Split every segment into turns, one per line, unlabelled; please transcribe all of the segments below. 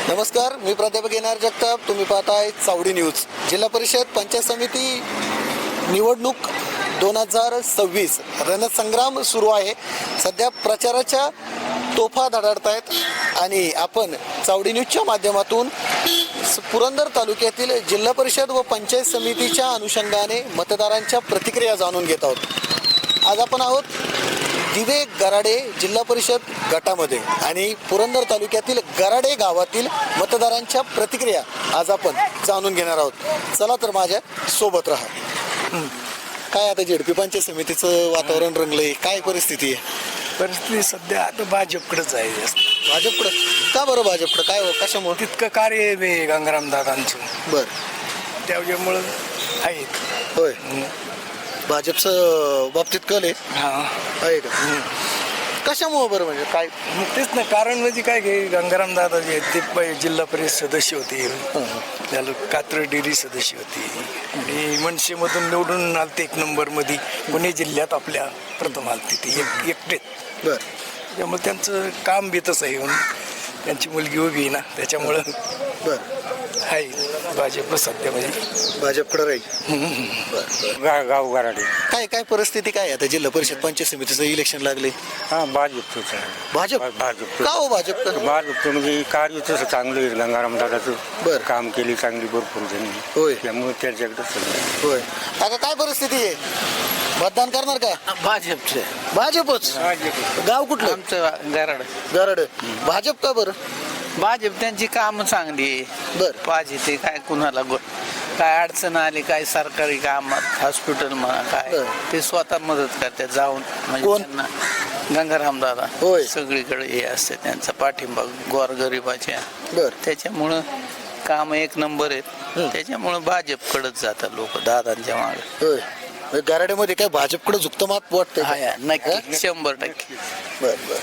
नमस्कार, मी प्राध्यापक येणार जगताप. तुम्ही पाहताय चावडी न्यूज. जिल्हा परिषद पंचायत समिती निवडणूक 2026 रणसंग्राम सुरू आहे. सध्या प्रचाराच्या तोफा धडाडत आहेत आणि आपण चावडी न्यूजच्या माध्यमातून पुरंदर तालुक्यातील जिल्हा परिषद व पंचायत समितीच्या अनुषंगाने मतदारांच्या प्रतिक्रिया जाणून घेत आहोत. आज आपण आहोत दिवे गराडे जिल्हा परिषद गटामध्ये आणि पुरंदर तालुक्यातील गराडे गावातील मतदारांच्या प्रतिक्रिया आज आपण जाणून घेणार आहोत. चला तर माझ्या सोबत राहा. काय आता झेडपी पंचायत समितीचं वातावरण रंगलंय, काय परिस्थिती आहे?
परिस्थिती सध्या आता भाजपकडेच आहे.
भाजपकडं का बरं? भाजपकडं काय कशामुळे?
तितकं कार्य आहे गंगाराम दादांचं,
बरं,
त्याच्यामुळं आहेत.
होय. भाजपचं बाबतीत कल आहे का? कशामुळे बरं, म्हणजे काय?
मग तेच ना कारण, म्हणजे काय की गंगाराम दादा जे आहेत ते जिल्हा परिषद सदस्य होते, त्याला कात्र डेअरी सदस्य होती आणि मनसेमधून निवडून आलते 1 नंबरमध्ये. पुणे जिल्ह्यात आपल्या प्रथम आलते ते एकटेच.
बरं,
त्यामुळे त्यांचं काम बी तसं आहे. त्यांची मुलगी उभी आहे ना, त्याच्यामुळं
बरं,
आहे भाजप सध्या म्हणजे
भाजपकडे राहील.
गाव गराडे.
काय काय परिस्थिती काय आता? जिल्हा परिषद पंचायत समितीचं इलेक्शन लागले.
हा, भाजपच आहे.
भाजप का हो? भाजपचं
भाजपचं म्हणजे कार्य तसं चांगलं आहे. गंगाराम दादाचं
बरं.
काम केली चांगली भरपूर त्यांनी,
होय.
त्यामुळे त्याच्याकडे
होय. आता काय परिस्थिती आहे? मतदान करणार का?
भाजपचे.
भाजपच. गाव कुठलं?
आमचं गराड.
गराड. भाजप का बरं?
भाजप त्यांची कामं चांगली आहे.
बरं.
पाहिजे ते काय कुणाला काय अडचण आली, काय सरकारी कामात, हॉस्पिटल म्हणा काय,
बरं.
ते स्वतः मदत करतात जाऊन. म्हणजे
कोण?
त्यांना गंगाराम दादा
होय.
सगळीकडे हे असते त्यांचा पाठिंबा गोरगरिबाच्या.
बर.
त्याच्यामुळं काम 1 नंबर आहेत. त्याच्यामुळं भाजपकडेच जातात लोक दादांच्या मागे.
होय. गराड्यामध्ये काय भाजपकडे झुकतं मात वाटतंय?
हा, नक्की 100%.
बर बर.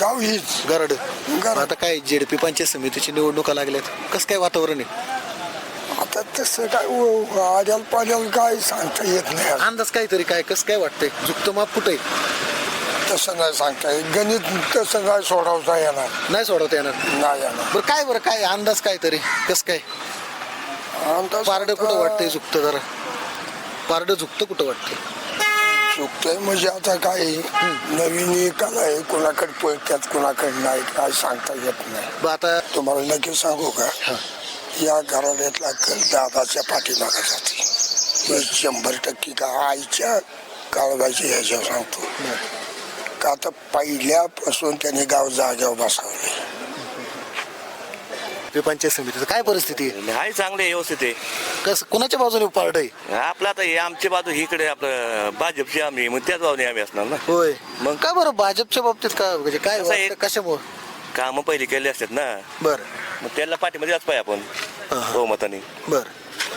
गाव हीच
गराड. आता काय झेडपी पंचायत समितीची निवडणुका लागल्यात, कसं काय वातावरण आहे?
आता तसं काय आड्याल पाड्याल काय सांगता येत नाही.
अंदाज काहीतरी काय, कसं काय वाटतंय? झुकतं माप कुठे आहे?
तसं नाही सांगता येत. गणित तसं काय सोडवता येणार
नाही सोडवता येणार.
नाही येणार.
बरं काय, बरं काय अंदाज काहीतरी, कसं काय? पारडं कुठं वाटतंय झुकतं? जरा पारडं झुकतं कुठं वाटतंय?
चुकतंय म्हणजे आता काय नवीन एकाला आहे, कोणाकडे पळत्यात कोणाकडे नाही, काय सांगता येत नाही.
बरं, आता
तुम्हाला नक्की सांगू का, या घराण्यातला कल दादाच्या पाठीमागा जाते. हे 100% का आईच्या काळगाची ह्याच्यावर सांगतो का. आता पहिल्यापासून त्याने गाव जाग्यावर बसवले.
पंचायत समितीचं काय परिस्थिती आहे?
हाय चांगले व्यवस्थित आहे.
कसं, कुणाच्या बाजूने पारड आहे?
आपलं आता हे आमची बाजू इकडे आपलं भाजपची, आम्ही मग त्याच बाजूने आम्ही असणार ना.
होय.
मग
का बरं भाजपच्या बाबतीत का, म्हणजे काय
कसं आहे?
वाटतं, कशामुळे?
कामं पहिली केली असतात ना,
बरं
मग त्याला पाठीमध्ये पाहिजे आपण बहुमताने.
बरं.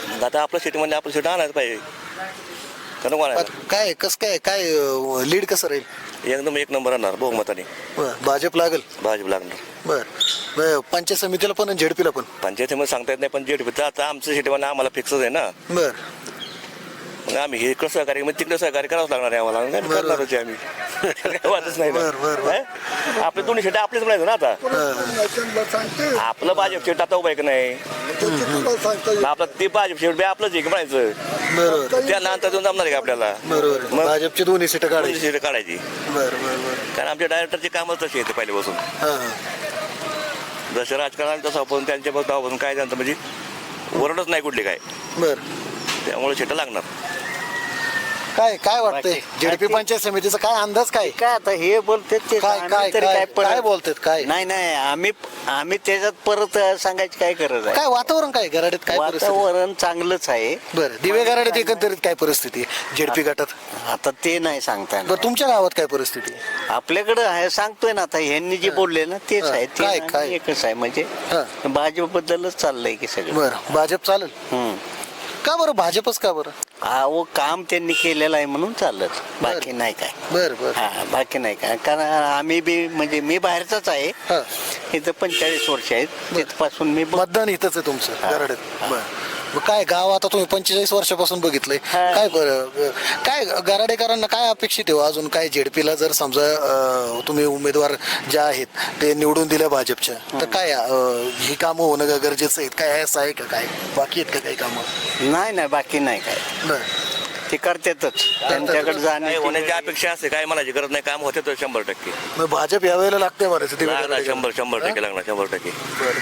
मग आता आपलं सिटीमध्ये आपलं सिटी आणायचं पाहिजे. कारण कोण
काय कसं काय काय लीड कसं राहील?
एकदम 1 नंबर आणणार बहुमताने.
बरं, भाजप लागेल.
भाजप लागणार.
बरं, पंचायत समितीला पण आणि झेडपीला पण.
पंचायतीमध्ये सांगता येत नाही, पण जेडपी आता आमचं सिटीमध्ये आम्हाला फिक्सच आहे ना.
बरं.
मग आम्ही हे इकडं सहकार्य, मग तिकडे सहकार्य करावंच लागणार आहे आम्हाला. काय करणारच आहे आम्ही. काय वाटच नाही ना. आपले दोन्ही शेट आपलेच म्हणायचं ना. आता आपलं भाजप शेट आता उभं आहे की नाही, आपलं ते भाजप शेट आपलंच आहे की म्हणायचं.
बरोबर.
त्याला अंतर देऊन जमणार आहे का आपल्याला?
बरोबर.
मग
भाजपची दोन्ही सीटं
दोन्ही
काढायची.
सीटं काढायची.
बरं बरं बरं.
कारण आमच्या डायरेक्टरचे कामच तसे येते पहिल्यापासून. जसं राजकारण तसं आपण त्यांच्या बघतापासून काय त्यांचं म्हणजे वरडच नाही कुठली काय.
बरं.
त्यामुळे शेट लागणार.
काय काय वाटतंय झेडपी पंचायत समितीचा काय अंदाज? काय
काय आता हे बोलतात ते
काय काय काय काय बोलतात? काय
नाही आम्ही त्याच्यात परत सांगायची काय गरज आहे.
काय वातावरण काय गराड्यात? काय परिस्थिती?
वातावरण चांगलंच आहे.
बरं, दिवे गराड्यात एकंदरीत काय परिस्थिती आहे झेडपी गटात?
आता ते नाही सांगता येणार.
बरं, तुमच्या गावात काय परिस्थिती आहे?
आपल्याकडे आहे सांगतोय ना, आता ह्यांनी जे बोलले ना तेच आहे. ते
काय-
आणि
काय?
एकच आहे म्हणजे भाजपबद्दलच चाललंय की सगळं.
बरं, भाजप चालेल. का बरं भाजपच का बरं?
अहो काम त्यांनी केलेलं आहे म्हणून चालत, बाकी नाही काय.
बरं बरं.
हा, बाकी नाही काय. कारण आम्ही बी म्हणजे मी बाहेरचाच आहे.
हा.
इथं 45 वर्ष आहेत, तिथपासून मी
मतदान इथंच आहे तुमचं गराड्यात? बरं. मग काय गाव आता तुम्ही 45 वर्षापासून बघितलंय, काय बरं काय गराडेकरांना काय अपेक्षित आहे अजून? काय झेडपीला जर समजा तुम्ही उमेदवार जे आहेत ते निवडून दिले भाजपच्या, तर काय ही कामं होणं गरजेचं आहे? काय असं आहे का, काय बाकी आहेत का काही कामं?
नाही बाकी नाही काय,
बरं.
ते करतातच त्यांच्याकडे जाणे.
नाही होण्याची अपेक्षा असते, काय म्हणायची गरज नाही, काम होते तर 100%.
मग भाजप यावेळेला लागते बरं
लागणार 100% लागणार 100%.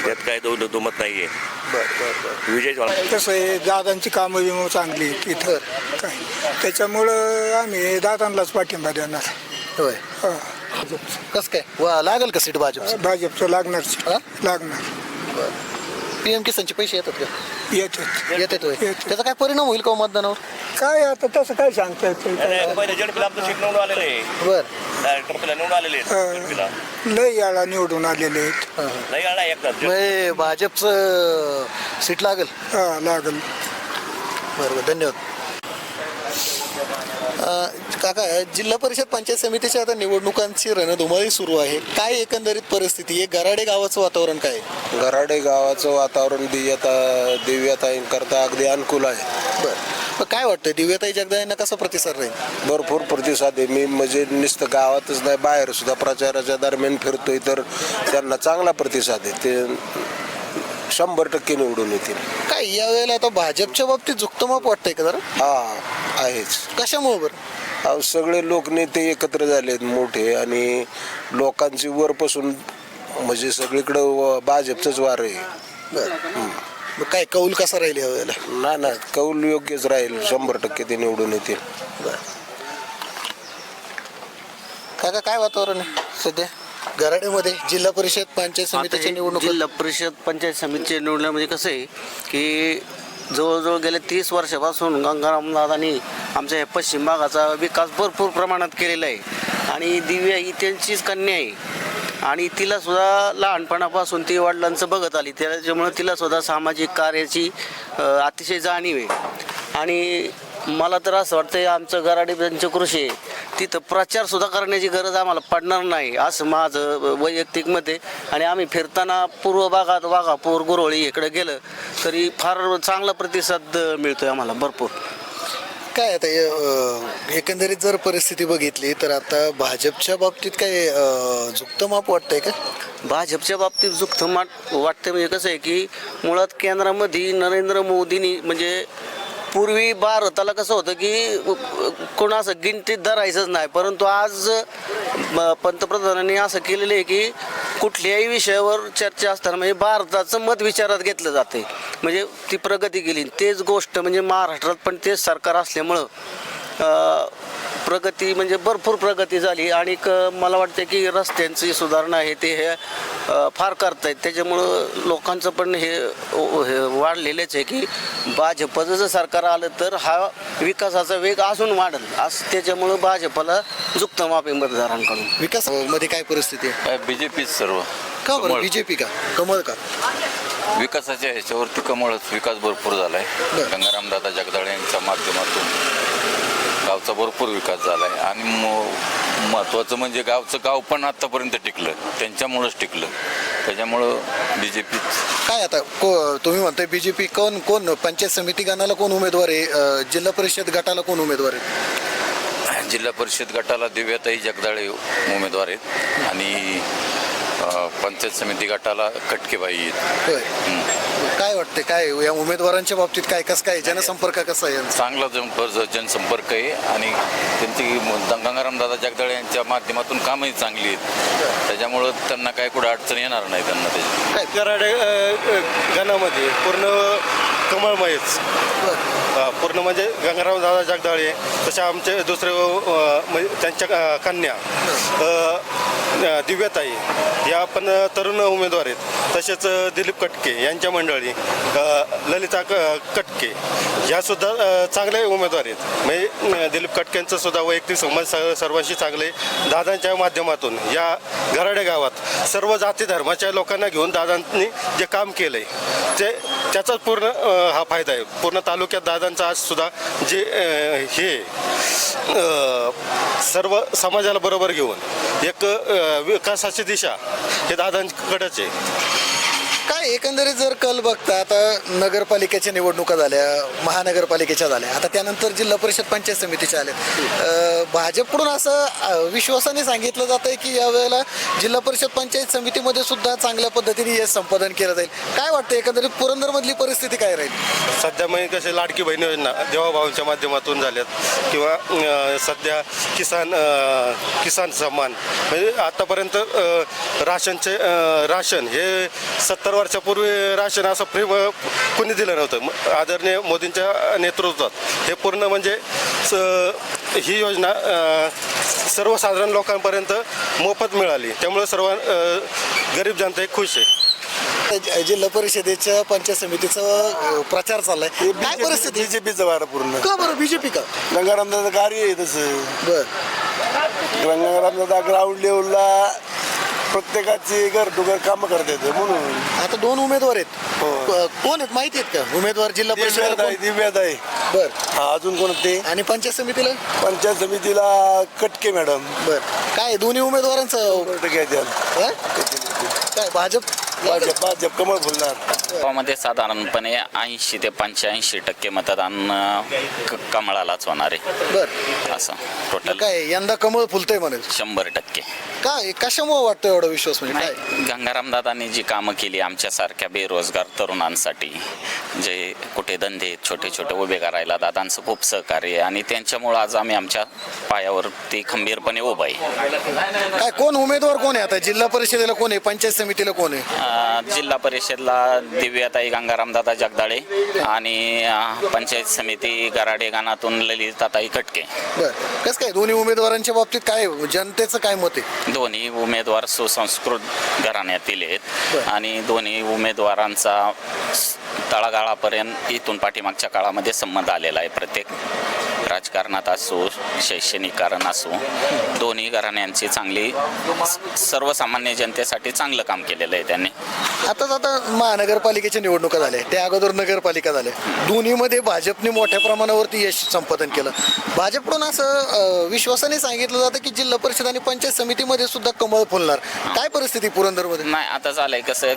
त्यात काय दुमत नाहीये. विजय
कसं आहे, दादांची कामं विमो चांगली आहेत इथं काय, त्याच्यामुळं आम्ही दादांनाच पाठिंबा देणार.
होय.
हा.
कसं काय लागेल का सीट भाजप?
भाजपचं लागणार
हा?
लागणार.
PM किसानचे पैसे येतात का?
येतात.
येतात होय.
येतात.
त्याचा काय परिणाम होईल का हो मतदानावर?
काय आता तसं काय सांगता येतं.
पहिले जडपीला आमचं सीट निवडून आलेले आहे,
बर.
डायरेक्टर निवडून आलेले आहेत जडपीला.
लय याला निवडून आलेले आहेत.
नाही आला एकदा
भाजपचं सीट लागेल.
हा लागल.
बरोबर, धन्यवाद. काका, जिल्हा परिषद पंचायत समितीच्या आता निवडणुकांची रणधुमाळी सुरू आहे. काय एकंदरीत परिस्थिती आहे? गराडे गावाचं वातावरण काय आहे?
गराडे गावाचं वातावरण दिव्याताईंकरता अगदी अनुकूल आहे.
बरं. मग काय वाटतं, दिव्याताई जगदाळे यांना कसा प्रतिसाद राहील?
भरपूर प्रतिसाद आहे. मी म्हणजे नुसतं गावातच नाही, बाहेर सुद्धा प्रचाराच्या दरम्यान फिरतोय तर त्यांना चांगला प्रतिसाद आहे. ते 100% निवडून येतील.
काय यावेळेला आता भाजपच्या बाबतीत झुकतमाप वाटतंय का जरा?
हा आहेच.
कशामुळे बरं?
अहो, सगळे लोकनेते एकत्र झालेत मोठे आणि लोकांची वरपासून म्हणजे सगळीकडं भाजपचंच वार आहे.
बरं. मग काय कौल कसा राहील यावेळेला?
नाही कौल योग्यच राहील. 100% ते निवडून येतील.
काका, काय वातावरण आहे सध्या गराडेमध्ये जिल्हा परिषद पंचायत समितीच्या निवडणूक?
जिल्हा परिषद पंचायत समितीच्या निवडण्यामध्ये कसं आहे की जवळजवळ गेल्या 30 वर्षापासून गंगाराम दादांनी आमच्या या पश्चिम भागाचा विकास भरपूर प्रमाणात केलेला आहे आणि दिव्या ही त्यांचीच कन्या आहे आणि तिला सुद्धा लहानपणापासून ती वडिलांचं बघत आली, त्याच्यामुळे तिला सुद्धा सामाजिक कार्याची अतिशय जाणीव आहे. आणि मला तर असं वाटतं आमचं गराडे पंचकृषी आहे तिथं प्रचारसुद्धा करण्याची गरज आम्हाला पडणार नाही असं माझं वैयक्तिक मत आहे. आणि आम्ही फिरताना पूर्व भागात वाघापूर गुरोळी इकडे गेलं तरी फार चांगला प्रतिसाद मिळतोय आम्हाला भरपूर.
काय आता एकंदरीत जर परिस्थिती बघितली तर आता भाजपच्या बाबतीत काय झुकतं माप वाटतंय का?
भाजपच्या बाबतीत झुकतं माप वाटतं म्हणजे कसं आहे की मुळात केंद्रामध्ये नरेंद्र मोदींनी म्हणजे पूर्वी भारताला कसं होतं की कोणा असं गिनतीत धरायचंच नाही, परंतु आज पंतप्रधानांनी असं केलेलं आहे की कुठल्याही विषयावर चर्चा असताना म्हणजे भारताचं मत विचारात घेतलं जाते, म्हणजे ती प्रगती केली. तेच गोष्ट म्हणजे महाराष्ट्रात पण तेच सरकार असल्यामुळं प्रगती म्हणजे भरपूर प्रगती झाली. आणि मला वाटतं की रस्त्यांची सुधारणा आहे ते हे फार करतायत, त्याच्यामुळं लोकांचं पण हे वाढलेलंच आहे की भाजपचं जर सरकार आलं तर हा विकासाचा वेग अजून वाढेल असं, त्याच्यामुळं भाजपला झुकतं मापे मतदारांकडून.
विकास मध्ये काय परिस्थिती आहे?
बीजेपी सर्व.
का बरं बीजेपी का? कमळ का?
विकासाच्या ह्याच्यावरती कमळच. विकास भरपूर झालाय. गंगारामदादा जगदाळे यांच्या माध्यमातून गावचा भरपूर विकास झालाय आणि महत्वाचं म्हणजे गाव पण आतापर्यंत टिकलं, त्यांच्यामुळंच टिकलं. त्याच्यामुळं बीजेपी.
काय आता तुम्ही म्हणताय बीजेपी, कोण पंचायत समिती गणाला कोण उमेदवार आहे? जिल्हा परिषद गटाला कोण उमेदवार आहे?
जिल्हा परिषद गटाला दिव्याताई जगदाळे उमेदवार आहेत आणि पंचायत समिती गटाला कटकेबाई आहेत.
होय. काय वाटते, काय या उमेदवारांच्या बाबतीत काय कसं काय जनसंपर्क कसा आहे यांचा?
चांगला जनसंपर्क आहे आणि त्यांची गंगारामदादा जगदाळे यांच्या माध्यमातून कामही चांगली आहेत, त्याच्यामुळं त्यांना काय कुठं अडचण येणार नाही त्यांना. त्याची
गराडे गणामध्ये पूर्ण कमळमयच पूर्ण म्हणजे गंगारामदादा जगदाळे तसे आमचे दुसरे म्हणजे त्यांच्या कन्या दिव्याताई या पण तरुण उमेदवार आहेत. तसेच दिलीप कटके यांच्या मंडळी ललिता कटके यासुद्धा चांगले उमेदवार आहेत. म्हणजे दिलीप कटकेंचं सुद्धा वैयक्तिक संबंध सर्वांशी चांगले. दादांच्या माध्यमातून या गराडे गावात सर्व जाती धर्माच्या लोकांना घेऊन दादांनी जे काम केलं आहे ते त्याचाच पूर्ण हा फायदा आहे. पूर्ण तालुक्यात दादांचा आज सुद्धा जे हे सर्व समाजाला बरोबर घेऊन एक विकासाची दिशा हे दादांकडेच आहे.
काय एकंदरीत जर कल बघता आता नगरपालिकेच्या निवडणुका झाल्या, महानगरपालिकेच्या झाल्या, आता त्यानंतर जिल्हा परिषद पंचायत समितीच्या आल्या. भाजपकडून असं विश्वासाने सांगितलं जात आहे की यावेळेला जिल्हा परिषद पंचायत समितीमध्ये सुद्धा चांगल्या पद्धतीने यश संपादन केलं जाईल. काय वाटतं एकंदरीत पुरंदरमधली परिस्थिती काय राहील?
सध्या मग कसे लाडकी बहीण योजना देवाभावांच्या माध्यमातून झाल्यात किंवा सध्या किसान सन्मान म्हणजे आतापर्यंत राशन हे 70 वर्षापूर्वी राशन असं फ्री कोणी दिलं नव्हतं. आदरणीय मोदींच्या नेतृत्वात हे पूर्ण म्हणजे ही योजना सर्वसाधारण लोकांपर्यंत मोफत मिळाली. त्यामुळे सर्व गरीब जनता एक खुश आहे.
जिल्हा परिषदेच्या पंचायत समितीचा प्रचार चाललाय. काय परिस्थिती?
बीजेपीचं वारं पूर्ण.
का बरं बीजेपी का?
गंगारामदादा कार्य आहे तसं.
बर
गंगारामदादा ग्राउंड लेवलला प्रत्येकाची घर टू घर कामं करतात म्हणून.
आता 2 उमेदवार आहेत. कोण आहेत माहिती आहेत का उमेदवार जिल्हा परिषद?
दिव्यात आहे.
बर
हा अजून कोण ते?
आणि पंचायत समितीला?
पंचायत समितीला कटके मॅडम.
बर काय दोन्ही उमेदवारांचं हा? काय भाजप
भाजप कमळ फुलणार.
गावामध्ये साधारणपणे 80 ते 85% मतदान कमळालाच होणार आहे.
बर
असं टोटल
काय यंदा कमळ फुलतंय म्हणे?
100%.
काय कशामुळे वाटतं एवढा विश्वास म्हणजे काय?
गंगारामदादांनी जी कामं केली आमच्यासारख्या बेरोजगार तरुणांसाठी, जे कुठे धंदे छोटे छोटे उभे करायला दादांचं खूप सहकार्य आहे आणि त्यांच्यामुळं आज आम्ही आमच्या पायावरती खंबीरपणे उभा आहे.
काय कोण उमेदवार कोण आहे आता? जिल्हा परिषदेला कोण आहे? पंचायत समितीला कोण आहे?
जिल्हा परिषदला दिव्याताई गंगारामदादा जगदाळे आणि पंचायत समिती गराडे गाणातून ललिताताई कटके.
बर कसं काय दोन्ही उमेदवारांच्या बाबतीत काय जनतेचं काय मत आहे?
दोन्ही उमेदवार सुसंस्कृत घराण्यातील आहेत आणि दोन्ही उमेदवारांचा तळागाळापर्यंत इथून पाठीमागच्या काळामध्ये संबंध आलेला आहे. प्रत्येक राजकारणात असो, शैक्षणिक कारण असो, दोन्ही घराण्यांची चांगली सर्वसामान्य जनतेसाठी चांगलं काम केलेलं आहे त्यांनी.
आता महानगरपालिकेच्या निवडणुका झाल्या, त्या अगोदर नगरपालिका झाल्या, दोन्हीमध्ये भाजपने मोठ्या प्रमाणावरती यश संपादन केलं. भाजपकडून असं विश्वासाने सांगितलं जातं की जिल्हा परिषद आणि पंचायत समितीमध्ये सुद्धा कमळ फुलणार. काय परिस्थिती पुरंदरमध्ये?
नाही, आता झालंय कसं,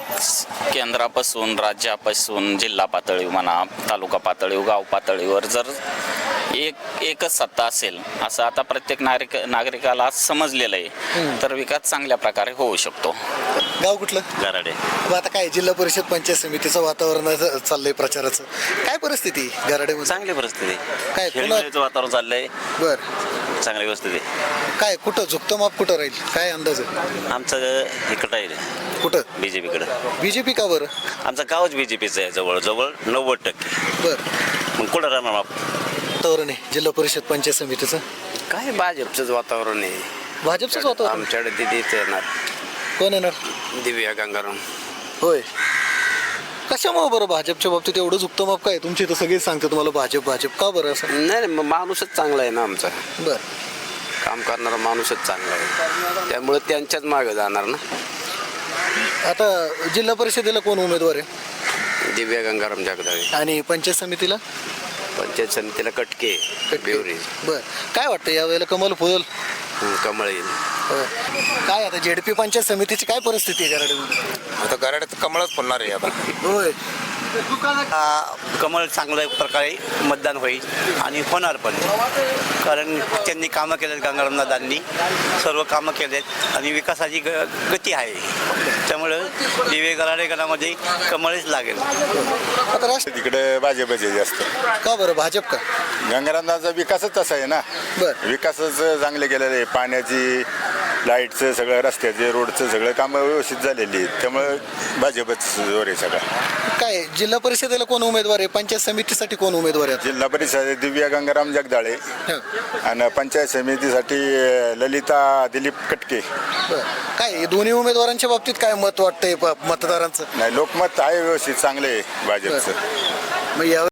केंद्रापासून राज्यापासून जिल्हा पातळी म्हणा, तालुका पातळी, गाव पातळीवर जर एकच सत्ता असेल असं आता प्रत्येक नागरिकाला समजलेलं आहे, तर विकास चांगल्या प्रकारे होऊ शकतो.
गाव कुठलं?
गराडे.
आता काय जिल्हा परिषद पंचायत समितीचं वातावरण चाललंय प्रचाराचं, काय परिस्थिती गराडेमध्ये?
चांगली परिस्थिती
काय
खेळीमेळीचं वातावरण चाललंय.
बर
चांगली व्यवस्थित आहे.
काय कुठं झुकतं माप कुठं राहील काय अंदाज आहे?
आमचं इकडं आहे
कुठं?
बीजेपीकडं.
बीजेपी का बरं?
आमचं गावच बीजेपीचं आहे, जवळजवळ 90%.
बर
मग कुठं राहणार
वातावरण आहे जिल्हा परिषद पंचायत समितीचं?
काय भाजपचंच वातावरण आहे.
भाजपचंच वातावरण?
आमच्याकडे तिथेच येणार.
कोण येणार?
दिव्या गंगाराम.
होय. कशामुळे बरं भाजपच्या बाबतीत एवढं झुकतं माप काय? तुमची तर सगळेच सांगते तुम्हाला भाजप का बरं असं?
नाही मग माणूसच चांगला आहे ना आमचा.
बर
काम करणारा माणूसच चांगला आहे, त्यामुळे त्यांच्याच मागे जाणार ना.
आता जिल्हा परिषदेला कोण उमेदवार आहे?
दिव्या गंगाराम जगदाळे.
आणि पंचायत समितीला?
पंचायत समितीला कटके बेवरी.
बर काय वाटतं यावेळेला कमल फुल?
कमळ येईल.
काय आता जेडपी पंचायत समितीची काय परिस्थिती आहे गराडेमध्ये?
आता गराड्यात कमळच फुलणार आहे आता.
होय.
कमळ चांगल्या प्रकारे मतदान होईल आणि होणार पण, कारण त्यांनी कामं केलेत. गंगारामदादांनी सर्व कामं केलेत आणि विकासाची गती आहे, त्यामुळं दिवे गराडे गणामध्ये कमळच लागेल.
आता राष्ट्र
तिकडे भाजपचे जास्त.
का बरं भाजप का?
गंगारामदाचा विकासच तसा आहे ना.
बर
विकासच चांगले केलेले आहे, पाण्याची, लाईटचं, सगळं रस्त्याचे, रोडचं सगळं कामं व्यवस्थित झालेली आहेत, त्यामुळे भाजपच जोर आहे सगळं.
काय जिल्हा परिषदेला कोण उमेदवार आहे? पंचायत समितीसाठी कोण उमेदवार आहे?
जिल्हा परिषद दिव्या गंगाराम जगदाळे आणि पंचायत समितीसाठी ललिता दिलीप कटके.
काय दोन्ही उमेदवारांच्या बाबतीत काय मत वाटतंय मतदारांचं?
नाही, लोकमत आहे व्यवस्थित चांगले आहे भाजपचं.
मग या